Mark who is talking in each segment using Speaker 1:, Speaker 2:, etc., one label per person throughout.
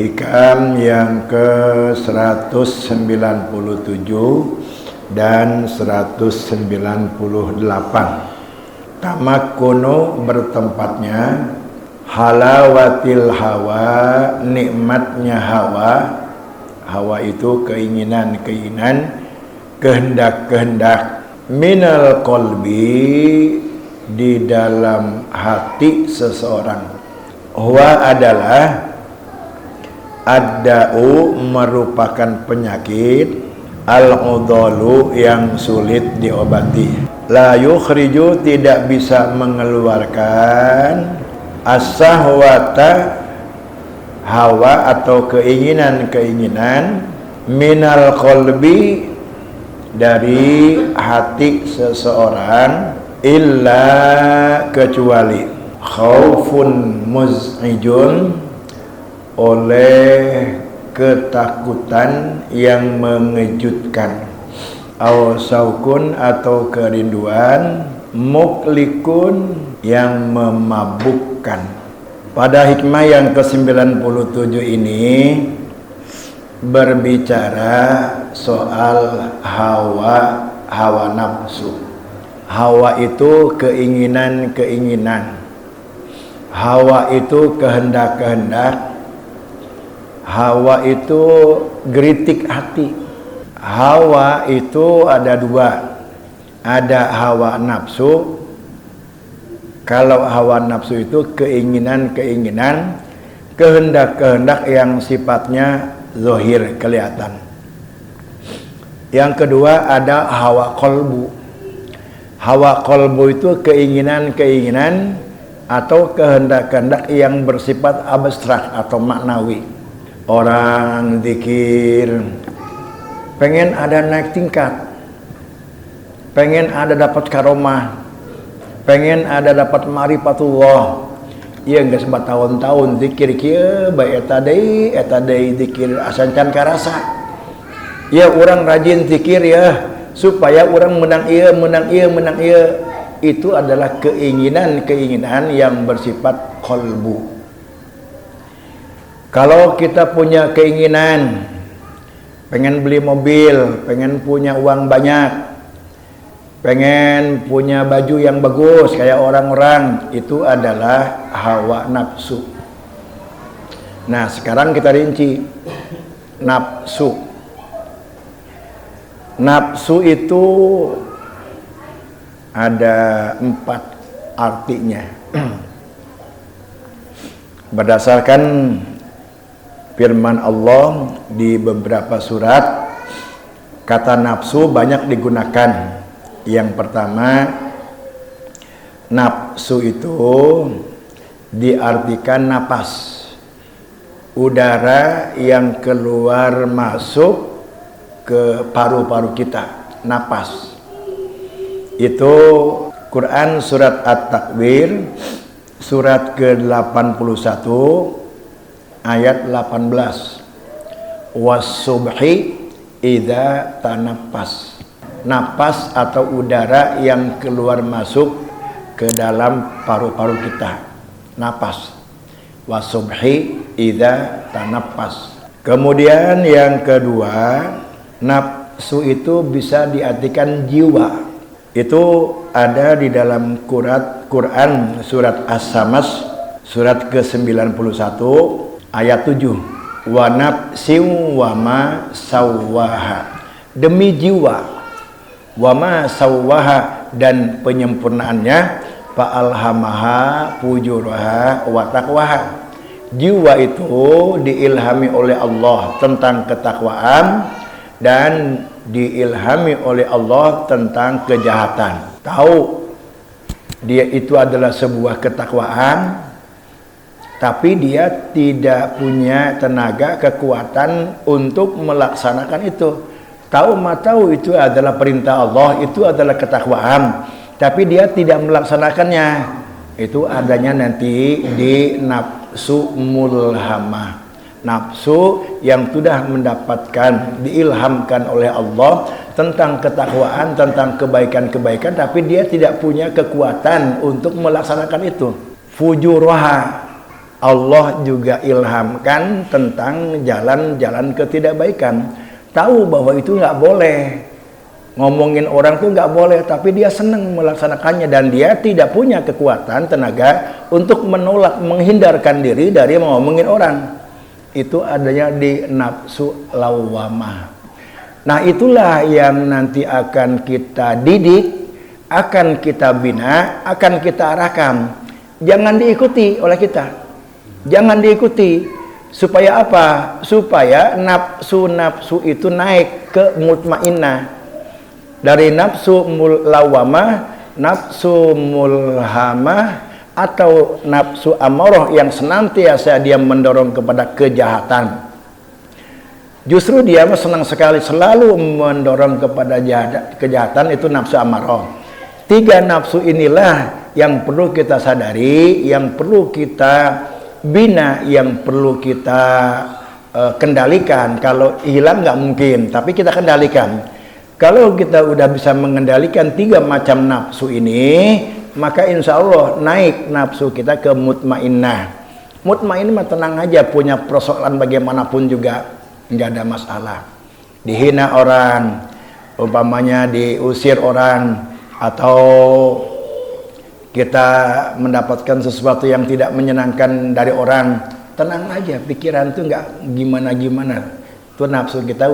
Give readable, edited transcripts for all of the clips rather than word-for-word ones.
Speaker 1: Hikam yang ke-197 dan 198. Tamakkunu bertempatnya, halawatil hawa, nikmatnya hawa. Hawa itu keinginan-keinginan, kehendak-kehendak, minal qalbi, di dalam hati seseorang. Huwa adalah ad-da'u, merupakan penyakit, al-udhalu, yang sulit diobati. La yukhriju, tidak bisa mengeluarkan, as-sahwata, hawa atau keinginan-keinginan, minal qalbi, dari hati seseorang, illa, kecuali, khaufun muz'ijun, oleh ketakutan yang mengejutkan, aw saukun, atau kerinduan, muklikun, yang memabukkan. Pada hikmah yang ke-97 ini berbicara soal hawa nafsu. Hawa itu keinginan-keinginan, hawa itu kehendak-kehendak, hawa itu geritik hati. Hawa itu ada dua, ada hawa nafsu. Kalau hawa nafsu itu keinginan-keinginan, kehendak-kehendak yang sifatnya zahir, kelihatan. Yang kedua ada hawa qalbu. Hawa qalbu itu keinginan-keinginan atau kehendak-kehendak yang bersifat abstrak atau maknawi. Orang zikir pengen ada naik tingkat, pengen ada dapat karomah, pengen ada dapat ma'rifatullah. Ieu geus bertahun-tahun zikir kieu bae eta deui zikir asancan karasa. Ya urang rajin zikir ya supaya urang menang ieu. Itu adalah keinginan-keinginan yang bersifat qalbu. Kalau kita punya keinginan pengen beli mobil, pengen punya uang banyak, pengen punya baju yang bagus kayak orang-orang, itu adalah hawa nafsu. Nah sekarang kita rinci nafsu. Nafsu itu ada 4 artinya. Berdasarkan firman Allah di beberapa surat, kata nafsu banyak digunakan. Yang pertama, nafsu itu diartikan napas, udara yang keluar masuk ke paru-paru kita, napas. Itu Quran surat At-Takwir surat ke-81 ayat 18. Was-subhi idza tanaffas. Napas atau udara yang keluar masuk ke dalam paru-paru kita, napas. Wasubhi idza tanaffas. Kemudian yang kedua, nafsu itu bisa diartikan jiwa. Itu ada di dalam Quran surat As-Samas surat ke-91 ayat 7. Wa nafsin wa ma sawwaha. Demi jiwa, wama sawwaha, dan penyempurnaannya, fa'alhamaha fujuraha wa taqwaha. Jiwa itu diilhami oleh Allah tentang ketakwaan dan diilhami oleh Allah tentang kejahatan. Tahu dia itu adalah sebuah ketakwaan, tapi dia tidak punya tenaga, kekuatan untuk melaksanakan itu. Tahu itu adalah perintah Allah, itu adalah ketakwaan, tapi dia tidak melaksanakannya. Itu adanya nanti di nafsu mulhamah, nafsu yang sudah mendapatkan, diilhamkan oleh Allah tentang ketakwaan, tentang kebaikan-kebaikan, tapi dia tidak punya kekuatan untuk melaksanakan itu. Fujuraha, Allah juga ilhamkan tentang jalan-jalan ketidakbaikan. Tahu bahwa itu nggak boleh. Ngomongin orang tuh nggak boleh, tapi dia senang melaksanakannya dan dia tidak punya kekuatan tenaga untuk menolak, menghindarkan diri dari ngomongin orang. Itu adanya di nafsu lawamah. Nah, itulah yang nanti akan kita didik, akan kita bina, akan kita arahkan. Jangan diikuti oleh kita. Jangan diikuti. Supaya apa? Supaya nafsu-nafsu itu naik ke mutmainnah. Dari nafsu lawamah, nafsu mulhamah, atau nafsu amarah yang senantiasa dia mendorong kepada kejahatan. Justru dia senang sekali selalu mendorong kepada kejahatan, itu nafsu amarah. 3 nafsu inilah yang perlu kita sadari, yang perlu kita bina, yang perlu kita kendalikan. Kalau hilang nggak mungkin, tapi kita kendalikan. Kalau kita udah bisa mengendalikan 3 macam nafsu ini, maka insya Allah naik nafsu kita ke mutmainnah. Mutmainnah tenang aja, punya persoalan bagaimanapun juga nggak ada masalah. Dihina orang, umpamanya diusir orang, atau kita mendapatkan sesuatu yang tidak menyenangkan dari orang, tenang aja, pikiran tuh nggak gimana-gimana. Itu nafsu kita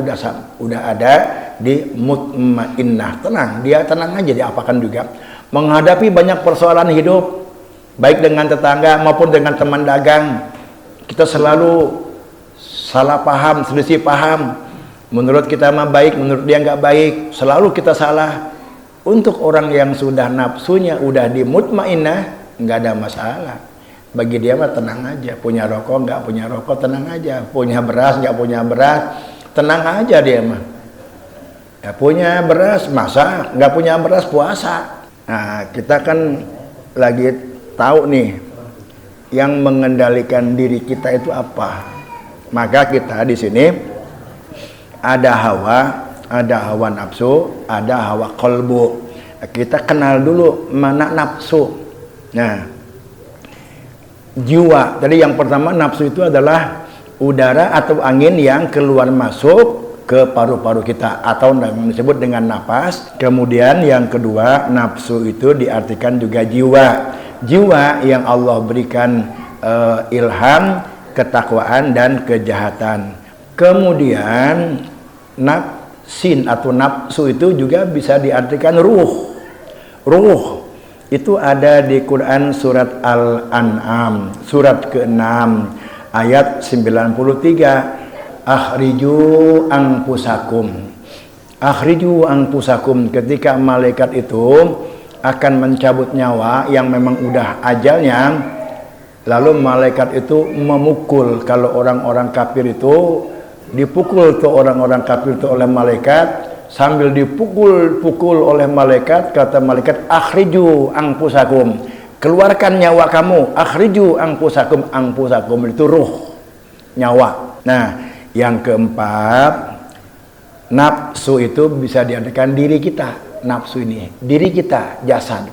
Speaker 1: udah ada di mutmainnah, tenang, dia tenang aja, diapakan juga. Menghadapi banyak persoalan hidup, baik dengan tetangga maupun dengan teman dagang, kita selalu salah paham, selisih paham. Menurut kita mah baik, menurut dia nggak baik, selalu kita salah. Untuk orang yang sudah nafsunya udah di mutmainnah, nggak ada masalah. Bagi dia mah tenang aja, punya rokok nggak punya rokok tenang aja, punya beras nggak punya beras tenang aja dia mah. Ya, punya beras masak, nggak punya beras puasa. Nah, kita kan lagi tahu nih yang mengendalikan diri kita itu apa. Maka kita di sini ada hawa nafsu, ada hawa qalbu. Kita kenal dulu mana nafsu. Nah, jiwa. Tadi yang pertama nafsu itu adalah udara atau angin yang keluar masuk ke paru-paru kita atau disebut dengan napas. Kemudian yang kedua, nafsu itu diartikan juga jiwa. Jiwa yang Allah berikan ilham, ketakwaan dan kejahatan. Kemudian nafsin atau nafsu itu juga bisa diartikan ruh. Ruh itu ada di Quran surat Al-An'am, surat ke-6 ayat 93. Akhriju anfusakum. Akhriju anfusakum, ketika malaikat itu akan mencabut nyawa yang memang udah ajalnya, lalu malaikat itu memukul. Kalau orang-orang kafir itu dipukul tuh orang-orang kafir itu oleh malaikat, sambil dipukul-pukul oleh malaikat, kata malaikat, akhriju anfusakum, keluarkan nyawa kamu. Akhriju anfusakum, anfusakum itu ruh, nyawa. Nah, yang keempat, nafsu itu bisa diartikan diri kita. Nafsu ini diri kita, jasad.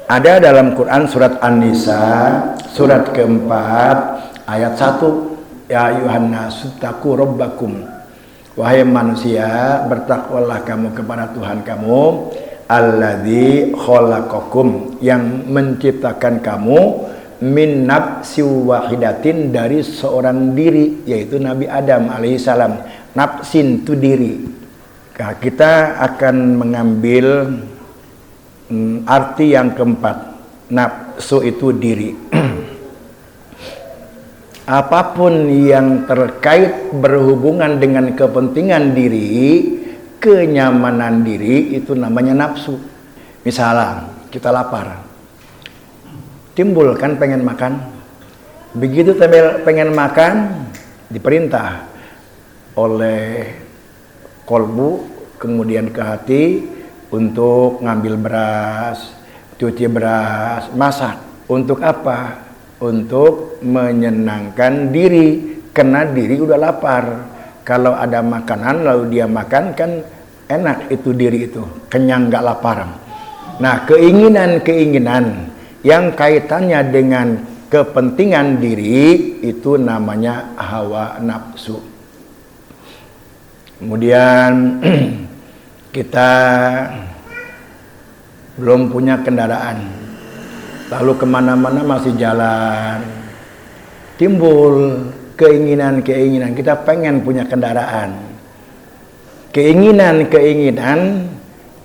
Speaker 1: Ada dalam Quran surat An-Nisa surat keempat ayat 1. Ya ayuhan nasu taqu rabbakum. Wahai manusia, bertakwalah kamu kepada Tuhan kamu, alladzi khalaqakum, yang menciptakan kamu, min nafsin wahidatin, dari seorang diri, yaitu Nabi Adam alaihissalam. Nafsin itu diri. Nah, kita akan mengambil arti yang keempat. Nafsu itu diri. Apapun yang terkait berhubungan dengan kepentingan diri, kenyamanan diri, itu namanya nafsu. Misalnya kita lapar, timbul kan pengen makan. Begitu pengen makan, diperintah oleh kolbu kemudian ke hati untuk ngambil beras, cuci beras, masak. Untuk apa? Untuk menyenangkan diri, karena diri udah lapar. Kalau ada makanan lalu dia makan, kan enak itu diri itu, kenyang gak lapar. Nah, keinginan-keinginan yang kaitannya dengan kepentingan diri, itu namanya hawa nafsu. Kemudian kita belum punya kendaraan, lalu kemana-mana masih jalan, timbul keinginan-keinginan, kita pengen punya kendaraan, keinginan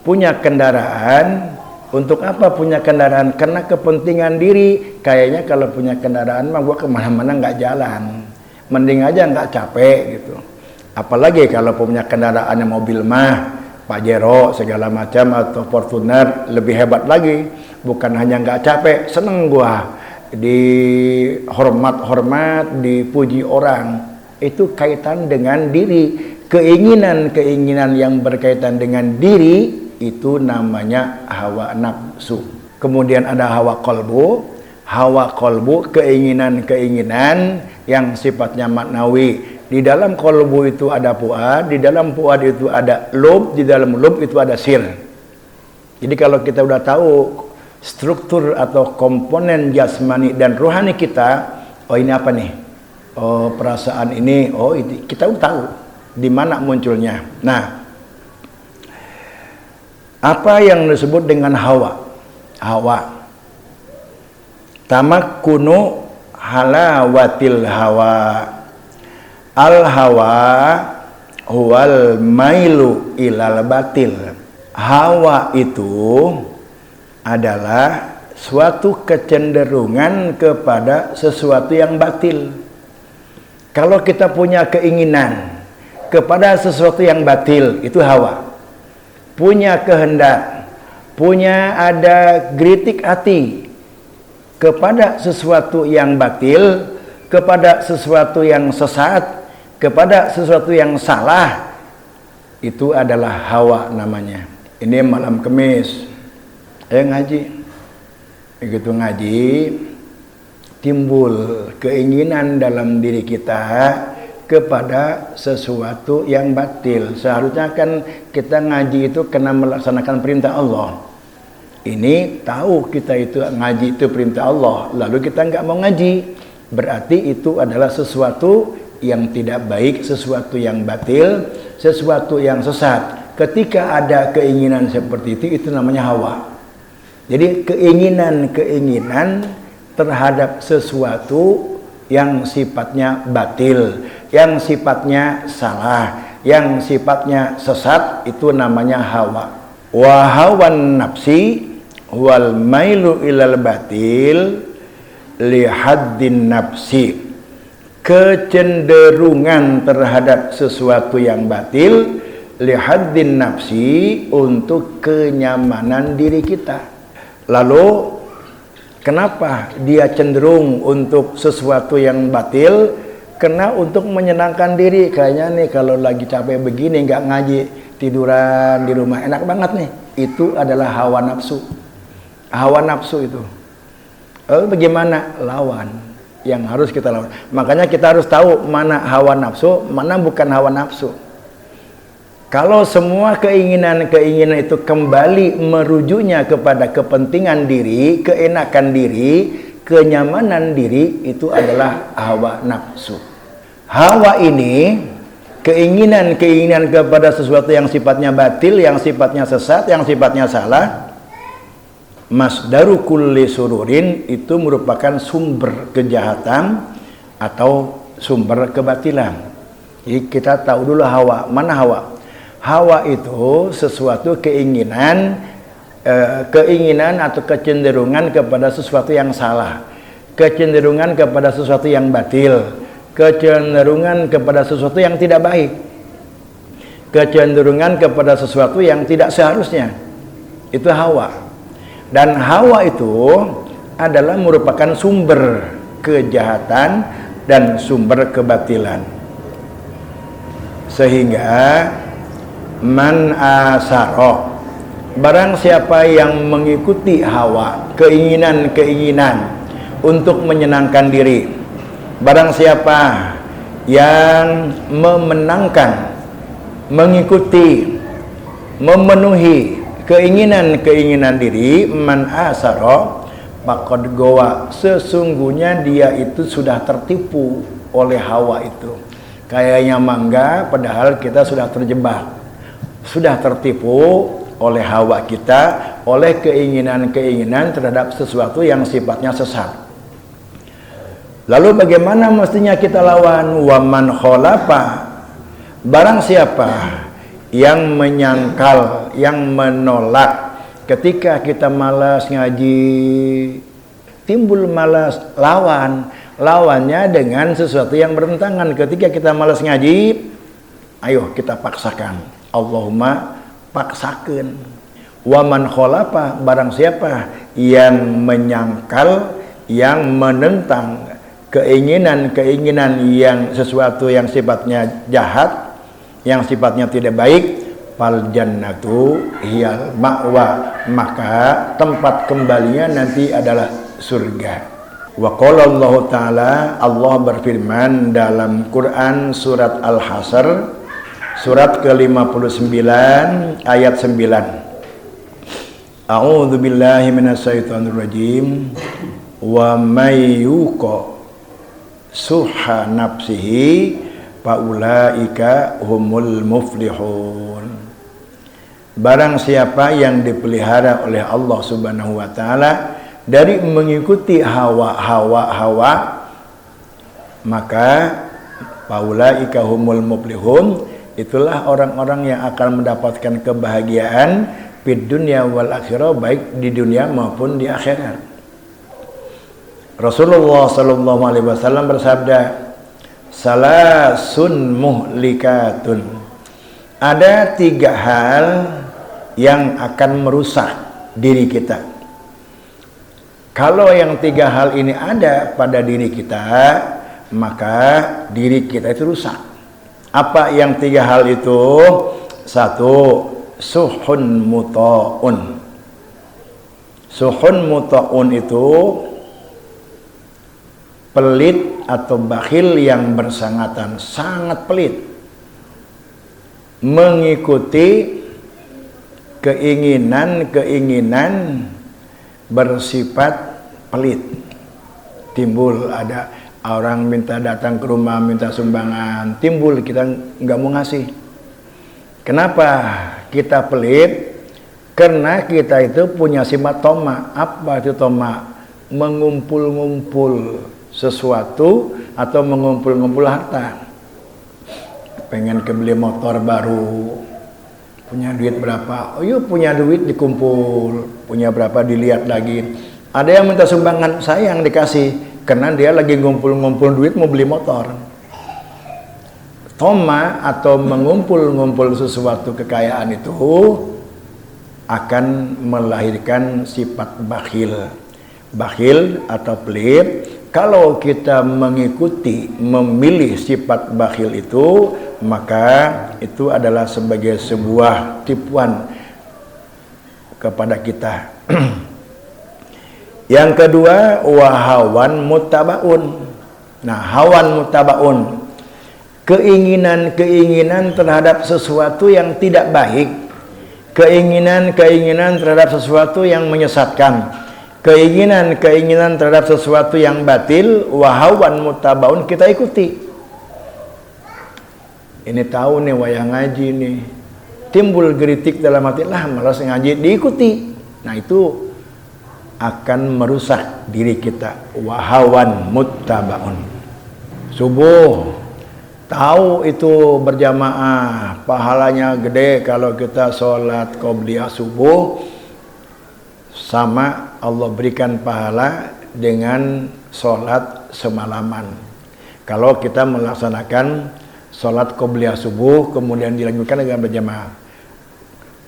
Speaker 1: punya kendaraan. Untuk apa punya kendaraan? Karena kepentingan diri. Kayaknya kalau punya kendaraan mah gua kemana-mana nggak jalan, mending aja nggak capek gitu. Apalagi kalau punya kendaraan yang mobil mah Pajero segala macam atau Fortuner, lebih hebat lagi. Bukan hanya nggak capek, seneng gua dihormat, dipuji orang. Itu kaitan dengan diri. Keinginan yang berkaitan dengan diri itu namanya hawa nafsu. Kemudian ada hawa kolbu. Hawa kolbu, keinginan yang sifatnya maknawi. Di dalam kolbu itu ada fuad, di dalam fuad itu ada lub, di dalam lub itu ada sir. Jadi kalau kita udah tahu struktur atau komponen jasmani dan rohani kita, oh ini apa nih? Oh perasaan ini, oh itu kita udah tahu di mana munculnya. Nah, apa yang disebut dengan hawa? Hawa. Tamakkunu halawatil hawa. Al hawa huwal mailu ilal batil. Hawa itu adalah suatu kecenderungan kepada sesuatu yang batil. Kalau kita punya keinginan kepada sesuatu yang batil, itu hawa. Punya kehendak, punya ada geritik hati kepada sesuatu yang batil, kepada sesuatu yang sesat, kepada sesuatu yang salah, itu adalah hawa namanya. Ini malam Kamis, ngaji. Begitu ngaji, timbul keinginan dalam diri kita kepada sesuatu yang batil. Seharusnya kan kita ngaji itu karena melaksanakan perintah Allah. Ini tahu kita itu ngaji itu perintah Allah, lalu kita nggak mau ngaji, berarti itu adalah sesuatu yang tidak baik, sesuatu yang batil, sesuatu yang sesat. Ketika ada keinginan seperti itu namanya hawa. Jadi keinginan terhadap sesuatu yang sifatnya batil, yang sifatnya salah, yang sifatnya sesat, itu namanya hawa. Wa hawan nafsi wal mailu ilal batil li haddin nafsi. Kecenderungan terhadap sesuatu yang batil li haddin nafsi, untuk kenyamanan diri kita. Lalu kenapa dia cenderung untuk sesuatu yang batil? Karena untuk menyenangkan diri. Kayaknya nih kalau lagi capek begini nggak ngaji, tiduran di rumah enak banget nih. Itu adalah hawa nafsu. Hawa nafsu itu. Bagaimana lawan yang harus kita lawan? Makanya kita harus tahu mana hawa nafsu, mana bukan hawa nafsu. Kalau semua keinginan itu kembali merujuknya kepada kepentingan diri, keenakan diri, kenyamanan diri, itu adalah hawa nafsu. Hawa ini keinginan kepada sesuatu yang sifatnya batil, yang sifatnya sesat, yang sifatnya salah. Masdaru kulli sururin, itu merupakan sumber kejahatan atau sumber kebatilan. Jadi kita tahu dulu hawa. Mana hawa? Hawa itu sesuatu keinginan atau kecenderungan kepada sesuatu yang salah, kecenderungan kepada sesuatu yang batil, kecenderungan kepada sesuatu yang tidak baik, kecenderungan kepada sesuatu yang tidak seharusnya. Itu hawa. Dan hawa itu adalah merupakan sumber kejahatan dan sumber kebatilan. Sehingga man asaro, barang siapa yang mengikuti hawa, keinginan untuk menyenangkan diri, barang siapa yang memenangkan, mengikuti, memenuhi keinginan diri, man asaro, faqad gowa, sesungguhnya dia itu sudah tertipu oleh hawa itu. Kayaknya mangga, padahal kita sudah terjebak, sudah tertipu oleh hawa kita, oleh keinginan-keinginan terhadap sesuatu yang sifatnya sesat. Lalu bagaimana mestinya kita lawan? Waman kholafa, barang siapa yang menyangkal, yang menolak ketika kita malas ngaji, timbul malas, lawannya dengan sesuatu yang bertentangan. Ketika kita malas ngaji, ayo kita paksakan, Allahumma paksakan. Waman kholafa, barang siapa yang menyangkal, yang menentang keinginan-keinginan yang sesuatu yang sifatnya jahat, yang sifatnya tidak baik, fal jannatu hiyal ma'wa, maka tempat kembalinya nanti adalah surga. Wa qala Allah Ta'ala, Allah berfirman dalam Quran surat Al-Hasr surat ke-59 ayat 9. A'udzu billahi minasyaitonir rajim. Wa may yuqa suha nafsihi faulaika humul muflihun. Barang siapa yang dipelihara oleh Allah Subhanahu wa taala dari mengikuti hawa, maka faulaika humul muflihun, itulah orang-orang yang akan mendapatkan kebahagiaan fid dunya wal akhirah, baik di dunia maupun di akhirat. Rasulullah sallallahu alaihi wasallam bersabda, salasun muhlikatun, ada 3 hal yang akan merusak diri kita. Kalau yang 3 hal ini ada pada diri kita, maka diri kita itu rusak. Apa yang 3 hal itu? 1, suhun muta'un. Suhun muta'un itu pelit atau bakhil yang bersangatan, sangat pelit, mengikuti keinginan-keinginan bersifat pelit. Timbul ada orang minta datang ke rumah, minta sumbangan, timbul kita nggak mau ngasih. Kenapa kita pelit? Karena kita itu punya sifat toma. Apa itu toma? Mengumpul-ngumpul sesuatu atau mengumpul-ngumpul harta. Pengen kebeli motor baru, punya duit berapa? Oh yuk, punya duit dikumpul, punya berapa dilihat lagi. Ada yang minta sumbangan, saya yang dikasih, karena dia lagi ngumpul-ngumpul duit mau beli motor. Toma atau mengumpul-ngumpul sesuatu kekayaan itu akan melahirkan sifat bakhil. Bakhil atau pelit, kalau kita mengikuti, memilih sifat bakhil itu, maka itu adalah sebagai sebuah tipuan kepada kita. Yang kedua, wahawan mutabaun. Nah, hawan mutabaun, keinginan-keinginan terhadap sesuatu yang tidak baik, keinginan-keinginan terhadap sesuatu yang menyesatkan, keinginan-keinginan terhadap sesuatu yang batil, wahawan mutabaun, kita ikuti. Ini tahu nih wayang ngaji nih, timbul geritik dalam hati, lah malas ngaji, diikuti. Nah itu akan merusak diri kita. Wahawan muttabaun. Subuh, tahu itu berjamaah pahalanya gede kalau kita sholat qobliyah subuh, sama Allah berikan pahala dengan sholat semalaman. Kalau kita melaksanakan sholat qobliyah subuh kemudian dilanjutkan dengan berjamaah,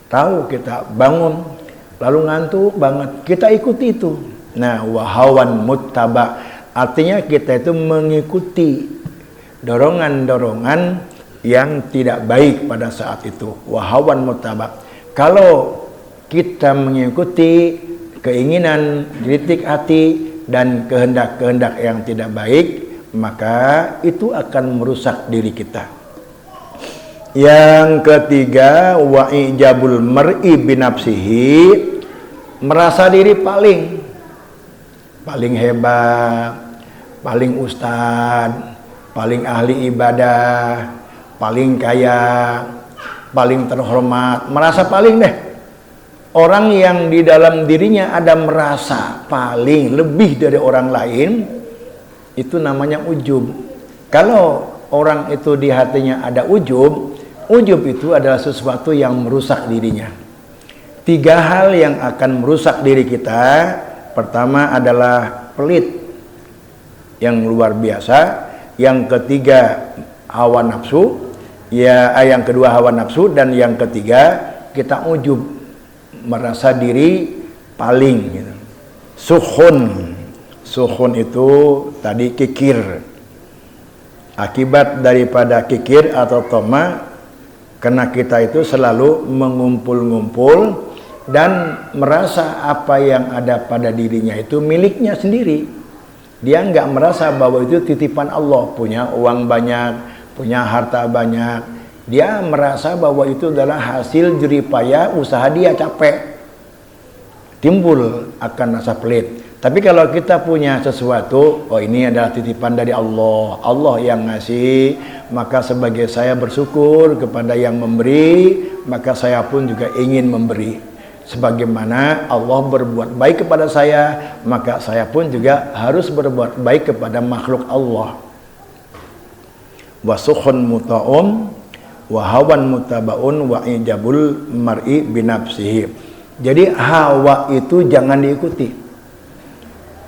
Speaker 1: tahu kita bangun lalu ngantuk banget, kita ikuti itu. Nah, wahawan muttaba, artinya kita itu mengikuti dorongan-dorongan yang tidak baik pada saat itu. Wahawan muttaba, kalau kita mengikuti keinginan, kritik hati dan kehendak-kehendak yang tidak baik, maka itu akan merusak diri kita. Yang ketiga, wa ijabul mar'i binafsihi, merasa diri paling. paling hebat, paling ustad, paling ahli ibadah, paling kaya, paling terhormat, merasa paling deh. Orang yang di dalam dirinya ada merasa paling lebih dari orang lain, itu namanya ujub. Kalau orang itu di hatinya ada ujub, ujub itu adalah sesuatu yang merusak dirinya. 3 hal yang akan merusak diri kita. Pertama adalah pelit yang luar biasa. Yang ketiga hawa nafsu. Yang kedua hawa nafsu, dan yang ketiga kita ujub, merasa diri paling gitu. Sukhun itu tadi kikir. Akibat daripada kikir atau toma, karena kita itu selalu mengumpul-ngumpul dan merasa apa yang ada pada dirinya itu miliknya sendiri. Dia nggak merasa bahwa itu titipan Allah, punya uang banyak, punya harta banyak. Dia merasa bahwa itu adalah hasil jeripaya usaha dia, capek. Timbul akan rasa pelit. Tapi kalau kita punya sesuatu, oh ini adalah titipan dari Allah, Allah yang ngasih, maka sebagai saya bersyukur kepada yang memberi, maka saya pun juga ingin memberi. Sebagaimana Allah berbuat baik kepada saya, maka saya pun juga harus berbuat baik kepada makhluk Allah. Wasukhun muta'um wa hawan mutabaun wa ijabul mar'i binafsihi. Jadi hawa itu jangan diikuti.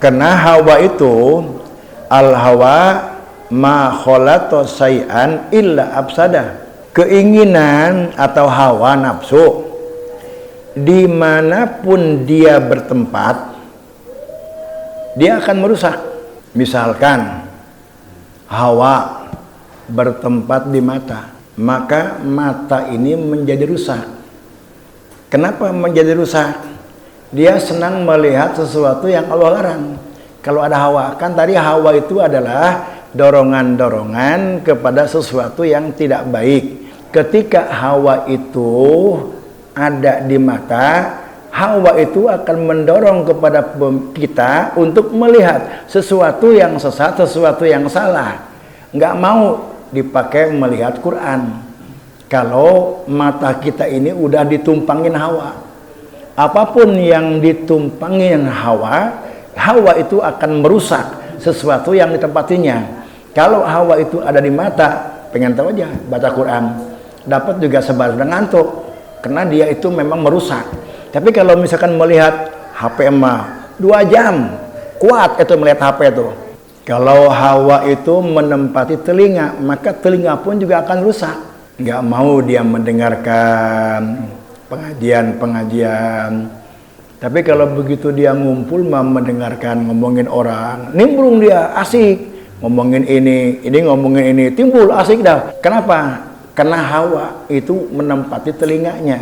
Speaker 1: Karena hawa itu al-hawa ma khalata say'an illa afsada. Keinginan atau hawa nafsu dimanapun dia bertempat, dia akan merusak. Misalkan hawa bertempat di mata, maka mata ini menjadi rusak. Kenapa menjadi rusak? Dia senang melihat sesuatu yang Allah larang. Kalau ada hawa, kan tadi hawa itu adalah dorongan-dorongan kepada sesuatu yang tidak baik. Ketika hawa itu ada di mata, hawa itu akan mendorong kepada kita untuk melihat sesuatu yang sesat, sesuatu yang salah. Nggak mau dipakai melihat Quran. Kalau mata kita ini udah ditumpangin hawa, apapun yang ditumpangin hawa, hawa itu akan merusak sesuatu yang ditempatinya. Kalau hawa itu ada di mata, pengen tahu aja baca Quran, dapat juga sebaliknya ngantuk. Karena dia itu memang merusak. Tapi kalau misalkan melihat HP mah 2 jam, kuat itu melihat HP itu. Kalau hawa itu menempati telinga, maka telinga pun juga akan rusak. Nggak mau dia mendengarkan pengajian. Tapi kalau begitu dia ngumpul mah mendengarkan ngomongin orang, nimbrung dia asik. Ngomongin ini ngomongin ini, timbul asik dah. Kenapa? Karena hawa itu menempati telinganya.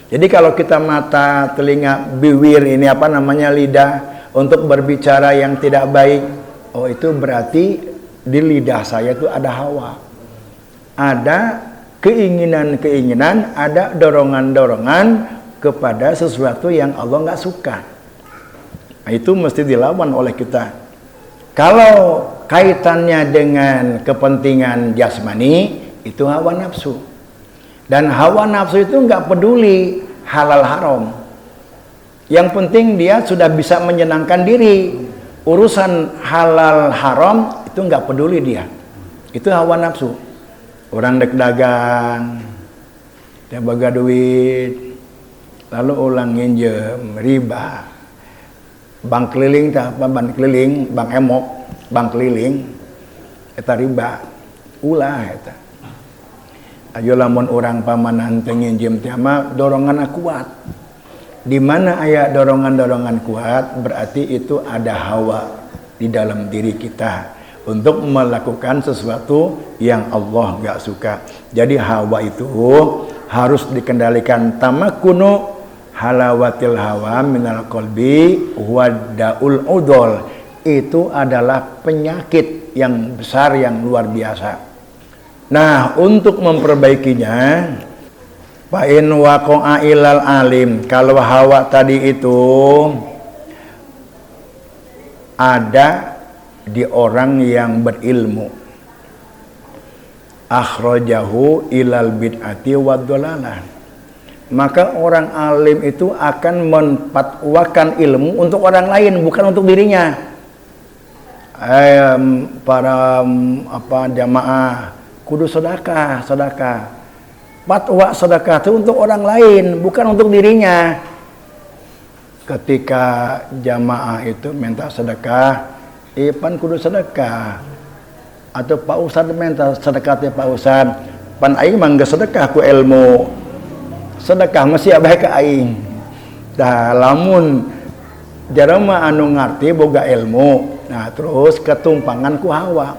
Speaker 1: Jadi kalau kita mata, telinga, bibir ini apa namanya lidah untuk berbicara yang tidak baik, oh itu berarti di lidah saya itu ada hawa. Ada keinginan-keinginan, ada dorongan-dorongan kepada sesuatu yang Allah nggak suka. Nah, itu mesti dilawan oleh kita. Kalau kaitannya dengan kepentingan jasmani, itu hawa nafsu. Dan hawa nafsu itu nggak peduli halal haram. Yang penting dia sudah bisa menyenangkan diri. Urusan halal haram itu nggak peduli dia. Itu hawa nafsu. Orang dek dagang, dia baga duit, lalu ulang nginjem riba. Bank keliling, bank keliling, bank emok, bank keliling, eta riba, ulah eta. Ayo lamun orang pamanan nginjem tiama dorongan kuat. Di mana aya dorongan-dorongan kuat, berarti itu ada hawa di dalam diri kita untuk melakukan sesuatu yang Allah nggak suka. Jadi hawa itu harus dikendalikan. Tamakunu halawatil hawa minal qalbi wadaul udol. Itu adalah penyakit yang besar, yang luar biasa. Nah, untuk memperbaikinya, fa'in waqa'a ilal alim, kalau hawa tadi itu ada di orang yang berilmu. Akhrajahu ilal bid'ati wad dhalalah. Maka orang alim itu akan menfatwakan ilmu untuk orang lain, bukan untuk dirinya. Para jamaah kudu sedekah. Fatwa sedekah itu untuk orang lain, bukan untuk dirinya. Ketika jamaah itu minta sedekah, pan kudu sedekah. Atau Pak Ustadz minta sedekah teh Pak Ustadz, pan aing mah geus sedekah ku ilmu. Sedekah masih abah ka aing. Dah lamun jarama anu ngarti boga ilmu. Nah, terus ketumpangan ku hawa.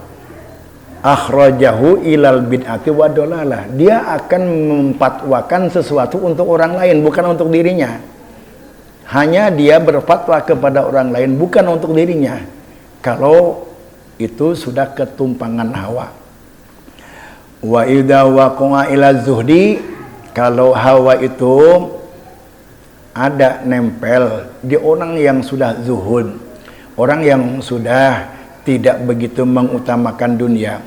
Speaker 1: Akhrajahu ilal bid'ati wa dhalalah. Dia akan memfatwakan sesuatu untuk orang lain, bukan untuk dirinya. Hanya dia berfatwa kepada orang lain, bukan untuk dirinya. Kalau itu sudah ketumpangan hawa. Wa idza waqa'a ila zuhdi, kalau hawa itu ada nempel di orang yang sudah zuhud, orang yang sudah tidak begitu mengutamakan dunia,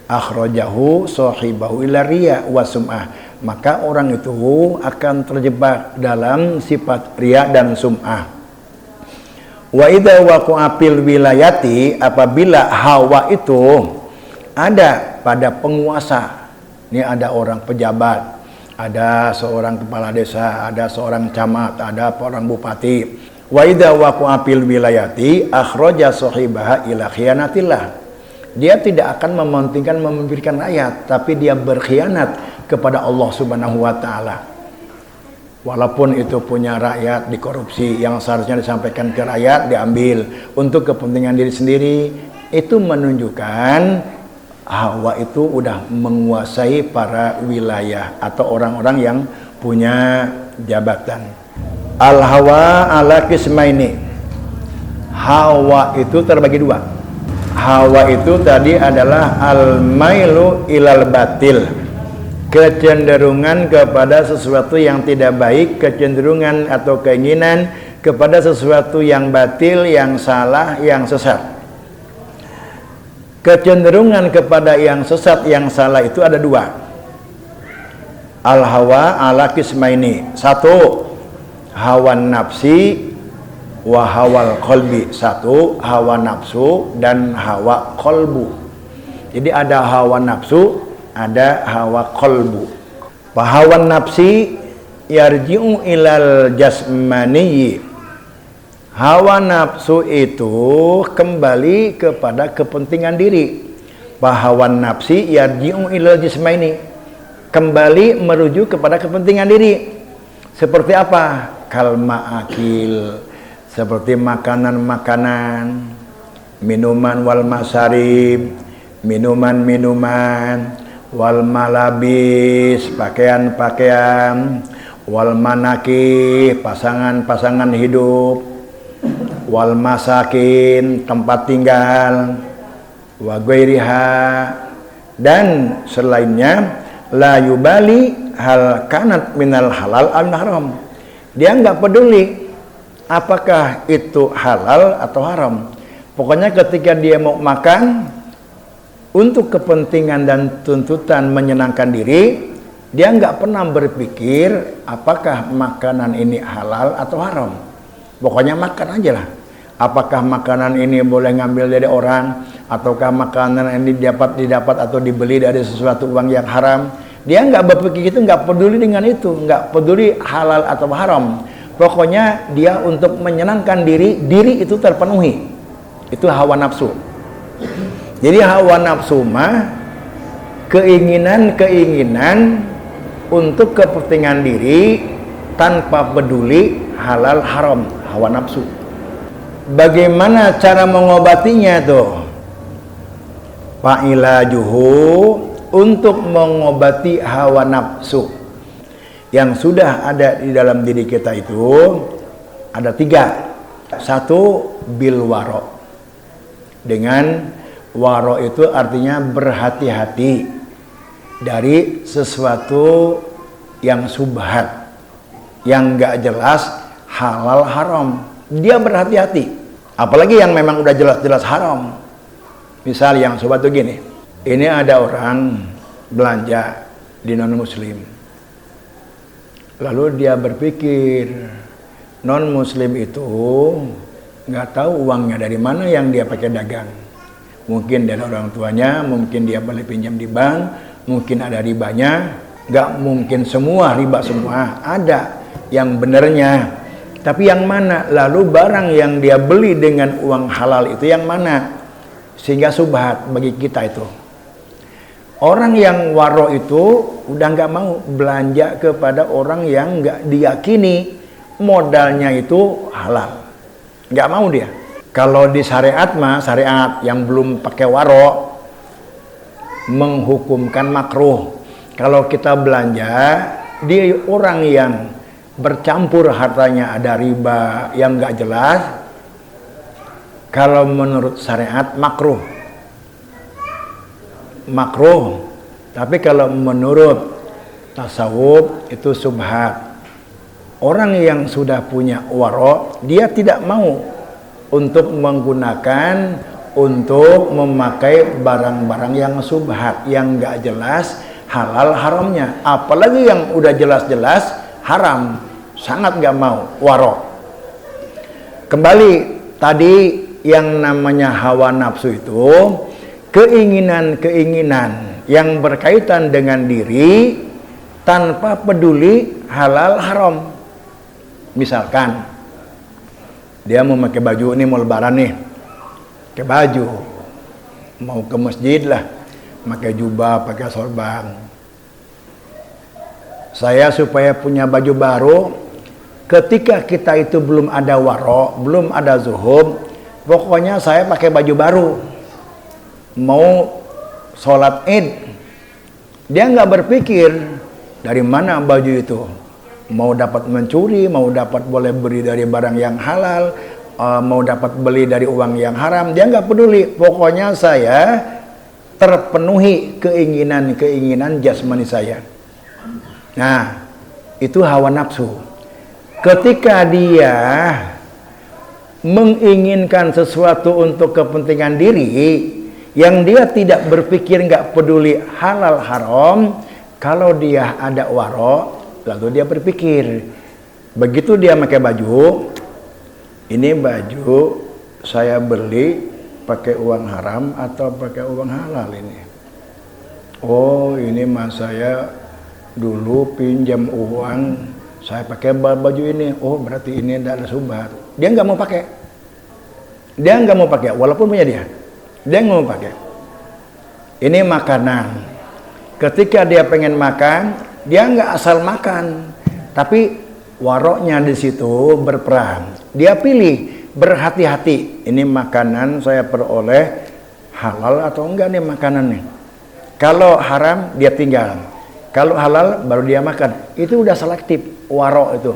Speaker 1: akhrajahu sahibahu ila riya wa sum'ah, maka orang itu akan terjebak dalam sifat riya dan sum'ah. Wa idza waqa'a fil wilayati, apabila hawa itu ada pada penguasa. Ini ada orang pejabat, ada seorang kepala desa, ada seorang camat, ada seorang bupati. Wa idza waqa'a fil wilayati akhraja sahibaha ila khiyanatillah. Dia tidak akan mementingkan memimpikan rakyat, tapi dia berkhianat kepada Allah Subhanahu wa taala. Walaupun itu punya rakyat dikorupsi, yang seharusnya disampaikan ke rakyat diambil untuk kepentingan diri sendiri, itu menunjukkan hawa itu udah menguasai para wilayah atau orang-orang yang punya jabatan. Al hawa ala qismaini. Hawa itu terbagi dua. Hawa itu tadi adalah al mailu ilal batil, kecenderungan kepada sesuatu yang tidak baik, kecenderungan atau keinginan kepada sesuatu yang batil, yang salah, yang sesat. Kecenderungan kepada yang sesat, yang salah itu ada dua. Al-hawa ala qismaini. Satu, hawa nafsi wa hawal qalbi. Satu, hawa nafsu dan hawa qalbu. Jadi ada hawa nafsu, ada hawa qalbu. Hawa nafsi yarji'u ilal jasmani. Hawa nafsu itu kembali kepada kepentingan diri. Hawa nafsi yarji'u ilal jasmani, kembali merujuk kepada kepentingan diri. Seperti apa? Kalma akil, seperti makanan-makanan, minuman wal masarib, minuman-minuman, wal malabis, pakaian-pakaian, wal manaki, pasangan-pasangan hidup, wal masakin, tempat tinggal, wa ghairiha, dan selainnya, la yubali hal kanat minal halal al haram. Dia nggak peduli apakah itu halal atau haram. Pokoknya ketika dia mau makan untuk kepentingan dan tuntutan menyenangkan diri, dia nggak pernah berpikir apakah makanan ini halal atau haram. Pokoknya makan aja lah. Apakah makanan ini boleh ngambil dari orang, ataukah makanan ini didapat atau dibeli dari sesuatu uang yang haram. Dia nggak berpikir itu, nggak peduli dengan itu, nggak peduli halal atau haram. Pokoknya dia untuk menyenangkan diri itu terpenuhi. Itu hawa nafsu. Jadi hawa nafsu mah keinginan-keinginan untuk kepentingan diri tanpa peduli halal haram, hawa nafsu. Bagaimana cara mengobatinya tuh? Fa'ilajuhu, untuk mengobati hawa nafsu yang sudah ada di dalam diri kita itu ada 3. Satu, bil waro. Dengan waro itu artinya berhati-hati dari sesuatu yang subhat, yang gak jelas halal haram. Dia berhati-hati. Apalagi yang memang udah jelas-jelas haram. Misal yang sobat tuh gini, ini ada orang belanja di non-muslim. Lalu dia berpikir, non-muslim itu nggak tahu uangnya dari mana yang dia pakai dagang. Mungkin dari orang tuanya, mungkin dia boleh pinjam di bank, mungkin ada ribanya. Nggak mungkin semua riba semua, ada yang benernya. Tapi yang mana? Lalu barang yang dia beli dengan uang halal itu yang mana? Sehingga subhat bagi kita itu. Orang yang waro itu udah nggak mau belanja kepada orang yang nggak diyakini modalnya itu halal. Nggak mau dia. Kalau di syariat mah, syariat yang belum pakai waro menghukumkan makruh. Kalau kita belanja di orang yang bercampur hartanya ada riba yang nggak jelas, kalau menurut syariat makruh. Tapi kalau menurut tasawuf itu subhat. Orang yang sudah punya waro, dia tidak mau untuk menggunakan untuk memakai barang-barang yang subhat, yang nggak jelas halal haramnya. Apalagi yang udah jelas-jelas haram, sangat gak mau waro. Kembali tadi yang namanya hawa nafsu itu keinginan-keinginan yang berkaitan dengan diri tanpa peduli halal haram. Misalkan dia mau pakai baju, ini mau lebaran nih, pakai baju, mau ke masjid lah, pakai jubah, pakai sorban. Saya supaya punya baju baru, ketika kita itu belum ada waro, belum ada zuhud, pokoknya saya pakai baju baru. Mau sholat id, dia nggak berpikir dari mana baju itu. Mau dapat mencuri, mau dapat boleh beli dari barang yang halal, mau dapat beli dari uang yang haram, dia nggak peduli. Pokoknya saya terpenuhi keinginan-keinginan jasmani saya. Nah, itu hawa nafsu. Ketika dia menginginkan sesuatu untuk kepentingan diri, yang dia tidak berpikir, nggak peduli halal haram, kalau dia ada waro, lalu dia berpikir, begitu dia pakai baju, ini baju saya beli pakai uang haram atau pakai uang halal ini? Oh, ini mas saya dulu pinjam uang, saya pakai baju ini. Oh, berarti ini tidak ada subhat. Dia nggak mau pakai. Dia nggak mau pakai, walaupun punya dia. Dia nggak mau pakai. Ini makanan. Ketika dia pengen makan, dia nggak asal makan, tapi waroknya di situ berperan. Dia pilih, berhati-hati. Ini makanan saya peroleh halal atau enggak nih makanan nih. Kalau haram dia tinggal. Kalau halal baru dia makan. Itu udah selektif, waro itu.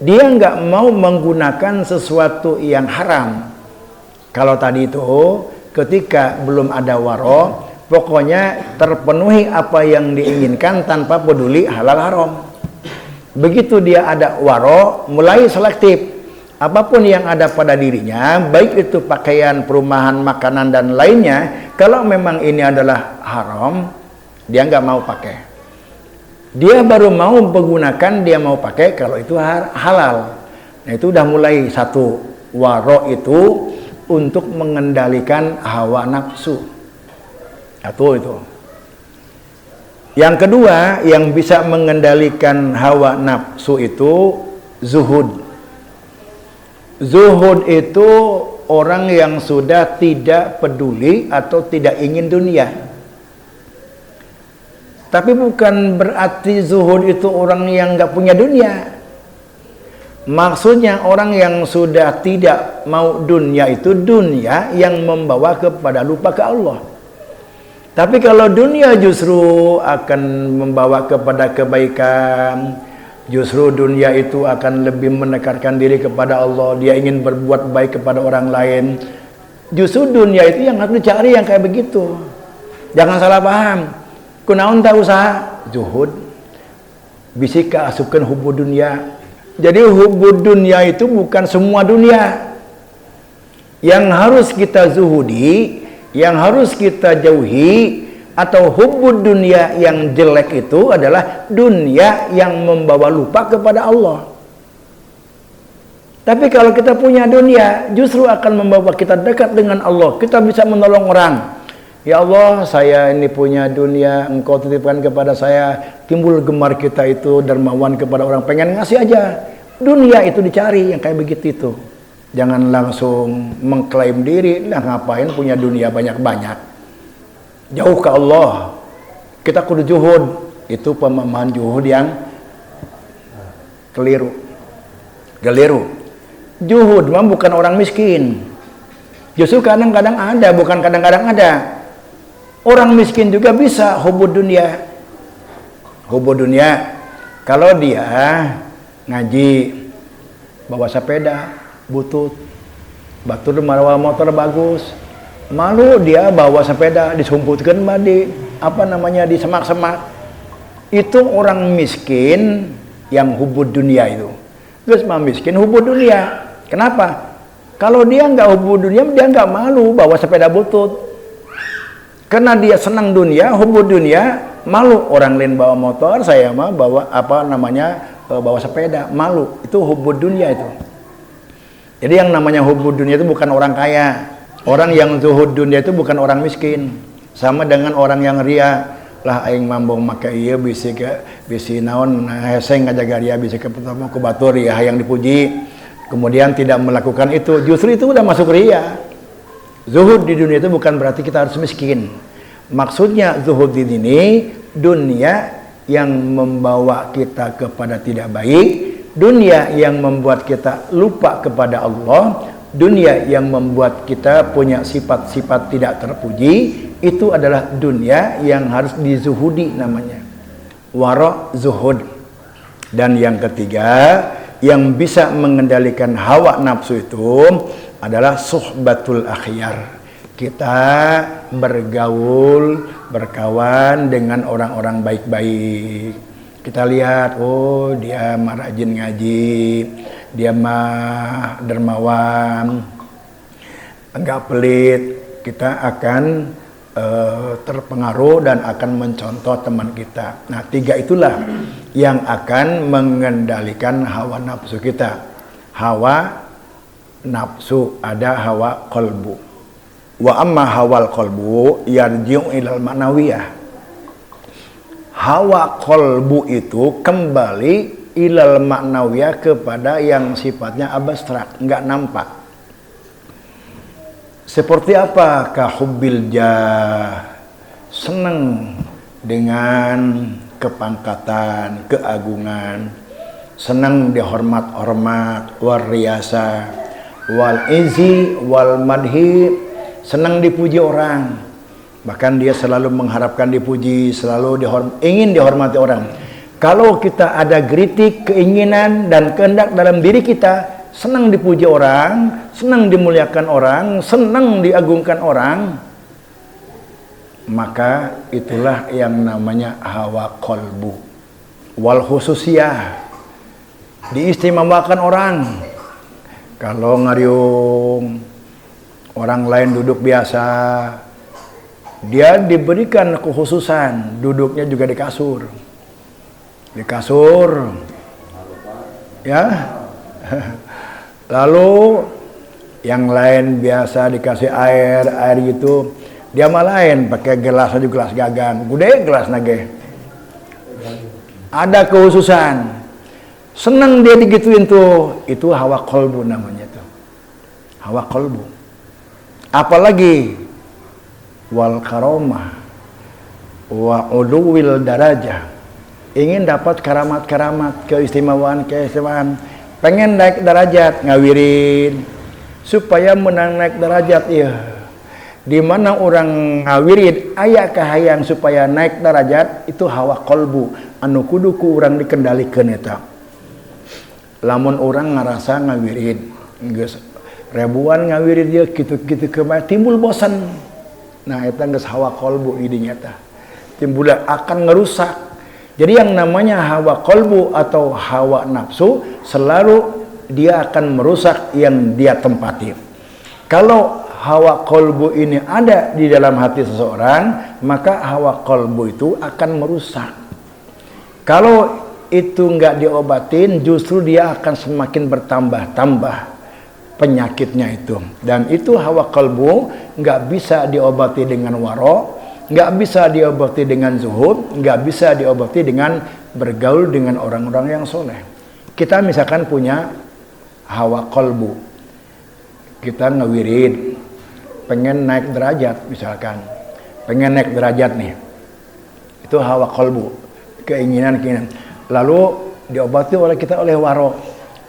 Speaker 1: Dia nggak mau menggunakan sesuatu yang haram. Kalau tadi itu ketika belum ada waro, pokoknya terpenuhi apa yang diinginkan tanpa peduli halal haram. Begitu dia ada waro, mulai selektif. Apapun yang ada pada dirinya, baik itu pakaian, perumahan, makanan dan lainnya, kalau memang ini adalah haram, dia nggak mau pakai. Dia baru mau menggunakan, dia mau pakai kalau itu halal. Nah, itu udah mulai satu waro itu untuk mengendalikan hawa nafsu. Satu itu. Yang kedua yang bisa mengendalikan hawa nafsu itu zuhud. Zuhud itu orang yang sudah tidak peduli atau tidak ingin dunia. Tapi bukan berarti zuhud itu orang yang nggak punya dunia. Maksudnya orang yang sudah tidak mau dunia itu dunia yang membawa kepada lupa ke Allah. Tapi kalau dunia justru akan membawa kepada kebaikan, justru dunia itu akan lebih mendekatkan diri kepada Allah, dia ingin berbuat baik kepada orang lain. Justru dunia itu yang harus dicari yang kayak begitu. Jangan salah paham. Kunaon tak usaha zuhud bisika asupkan hubud dunia. Jadi hubud dunia itu bukan semua dunia. Yang harus kita zuhudi, yang harus kita jauhi, atau hubbud dunia yang jelek itu adalah dunia yang membawa lupa kepada Allah. Tapi kalau kita punya dunia, justru akan membawa kita dekat dengan Allah. Kita bisa menolong orang. Ya Allah, saya ini punya dunia, Engkau titipkan kepada saya. Timbul gemar kita itu dermawan kepada orang, pengen ngasih aja. Dunia itu dicari yang kayak begitu itu. Jangan langsung mengklaim diri, lah ngapain punya dunia banyak-banyak. Jauh ke Allah. Kita kudu juhud. Itu pemahaman juhud yang keliru. Juhud mah bukan orang miskin. Justru kadang-kadang ada, bukan kadang-kadang ada. Orang miskin juga bisa hubud dunia. Hubud dunia. Kalau dia ngaji, bawa sepeda, butut, batur mawa motor bagus. Malu dia bawa sepeda disumputkan di di semak-semak. Itu orang miskin yang hubud dunia itu. Terus mah miskin hubud dunia. Kenapa? Kalau dia nggak hubud dunia, dia nggak malu bawa sepeda butut. Karena dia senang dunia, hubud dunia, malu orang lain bawa motor, saya mah bawa bawa sepeda, malu. Itu hubud dunia itu. Jadi yang namanya hubud dunia itu bukan orang kaya. Orang yang zuhud dunia itu bukan orang miskin. Sama dengan orang yang ria. Lah aing mambong make ieu bisi naon heseng ngajaga ria bisi ke pertama ku batur ya yang dipuji. Kemudian tidak melakukan itu, justru itu udah masuk ria. Zuhud di dunia itu bukan berarti kita harus miskin. Maksudnya zuhud di sini dunia yang membawa kita kepada tidak baik, dunia yang membuat kita lupa kepada Allah, dunia yang membuat kita punya sifat-sifat tidak terpuji, itu adalah dunia yang harus dizuhudi namanya. Wara zuhud. Dan yang ketiga, yang bisa mengendalikan hawa nafsu itu adalah suhbatul akhyar. Kita bergaul, berkawan dengan orang-orang baik-baik. Kita lihat, oh dia mah rajin ngaji, dia mah dermawan, enggak pelit. Kita akan terpengaruh dan akan mencontoh teman kita. Nah, tiga itulah yang akan mengendalikan hawa nafsu kita. Hawa nafsu, ada hawa qalbu. Wa amma hawal qalbu yarji'u ilal ma'nawiyah. Hawa qalbu itu kembali ilal ma'nawiyah, kepada yang sifatnya abstrak, enggak nampak. Seperti apa? Kahubbil jah, senang dengan kepangkatan, keagungan, senang dihormat-hormat, war riyasa, wal izi, wal madhi, senang dipuji orang. Bahkan dia selalu mengharapkan dipuji, selalu ingin dihormati orang. Kalau kita ada kritik, keinginan, dan kehendak dalam diri kita, senang dipuji orang, senang dimuliakan orang, senang diagungkan orang, maka itulah yang namanya hawa qalbu. Wal khususiyah, diistimewakan orang. Kalau ngariung orang lain duduk biasa, dia diberikan kekhususan, duduknya juga di kasur. Di kasur, ya. Lalu yang lain biasa dikasih air gitu, dia mah lain pakai gelas aja, gelas gagang, gede gelas nage. Ada kekhususan, senang dia digituin tuh, itu hawa qalbu namanya tuh, hawa qalbu. Apalagi wal karomah wa uluwil darajah, ingin dapat karamat-karamat, keistimewaan, pengen naik derajat, ngawirin supaya menang naik derajat. Ya, di mana orang ngawirin aya kahayang supaya naik derajat, itu hawa qalbu anu kuduku orang dikendalikan eta. Lamun orang ngerasa ngawirin geus ribuan ngawirin dia gitu-gitu kemana, timbul bosan. Nah, eta geus hawa qalbu idinya tah. Timbul akan ngerusak. Jadi yang namanya hawa qalbu atau hawa nafsu, selalu dia akan merusak yang dia tempati. Kalau hawa kolbu ini ada di dalam hati seseorang, maka hawa kolbu itu akan merusak. Kalau itu nggak diobatin, justru dia akan semakin bertambah-tambah penyakitnya itu. Dan itu hawa kolbu nggak bisa diobati dengan waro, nggak bisa diobati dengan zuhud, nggak bisa diobati dengan bergaul dengan orang-orang yang soleh. Kita misalkan punya hawa kolbu, kita ngewirid, pengen naik derajat misalkan, pengen naik derajat nih, itu hawa kolbu, keinginan. Lalu diobati oleh kita oleh waro,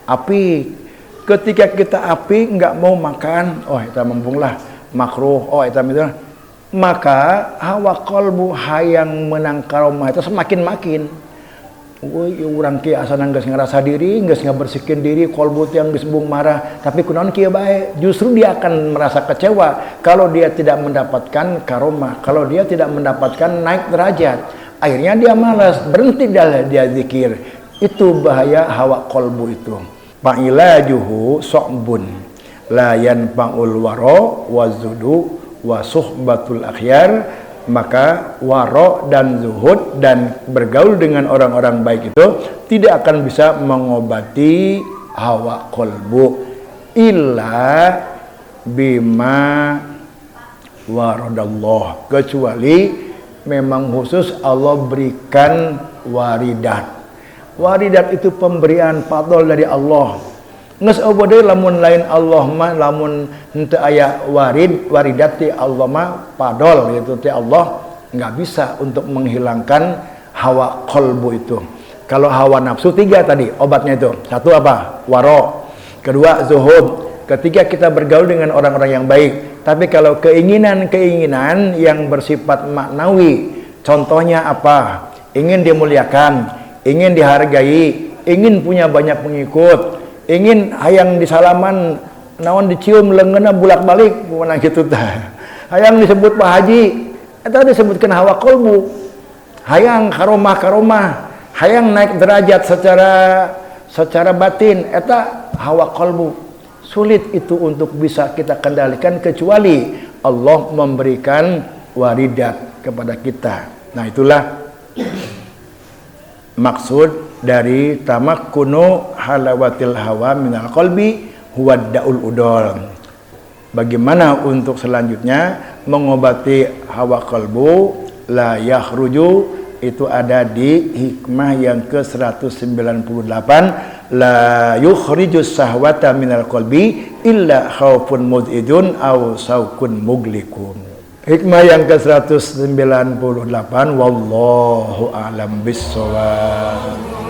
Speaker 1: api. Ketika kita api nggak mau makan, oh kita mempunglah makruh, oh kita itu, maka hawa kolbu hayang menang karomah itu semakin makin. Orang kia asana geus ngerasa diri, geus ngabersihkeun diri, kolbu yang geus bung marah, tapi kunaon kieu bae, justru dia akan merasa kecewa kalau dia tidak mendapatkan karomah, kalau dia tidak mendapatkan naik derajat. Akhirnya dia malas, berhenti dia zikir. Itu bahaya hawa kolbu itu. Fa'ilajuhu so'bun la yanfa'ul waro wazudu wa suhbatul akhyar. Maka waro dan zuhud dan bergaul dengan orang-orang baik itu tidak akan bisa mengobati hawa kolbu illa bima waradallah, kecuali memang khusus Allah berikan waridat. Waridat itu pemberian fadl dari Allah. Nges obode lamun lain Allah mah, lamun henteu aya waridat ti Allah mah fadl gitu ti Allah nggak bisa untuk menghilangkan hawa kolbu itu. Kalau hawa nafsu 3 tadi obatnya itu. 1 apa? Waro. 2 zuhud. Ketika kita bergaul dengan orang-orang yang baik. Tapi kalau keinginan-keinginan yang bersifat maknawi, contohnya apa? Ingin dimuliakan, ingin dihargai, ingin punya banyak pengikut, ingin hayang disalaman, naon dicium lenganna bulak-balik, mana gitu tah. Hayang disebut Pak Haji, eta disebutkeun hawa kolbu. Hayang karomah, hayang naik derajat secara batin, eta hawa kolbu. Sulit itu untuk bisa kita kendalikan kecuali Allah memberikan waridat kepada kita. Nah, itulah maksud dari tamakkunu halawatil hawa minal qalbi huwa daul udol. Bagaimana untuk selanjutnya mengobati hawa qalbu la yakhruju, itu ada di hikmah yang ke-198, la yukhrijus sahwata minal qalbi illa khaufun mud'idun aw saukun muglikun. Hikmah yang ke-198, wallahu a'lam bissawab.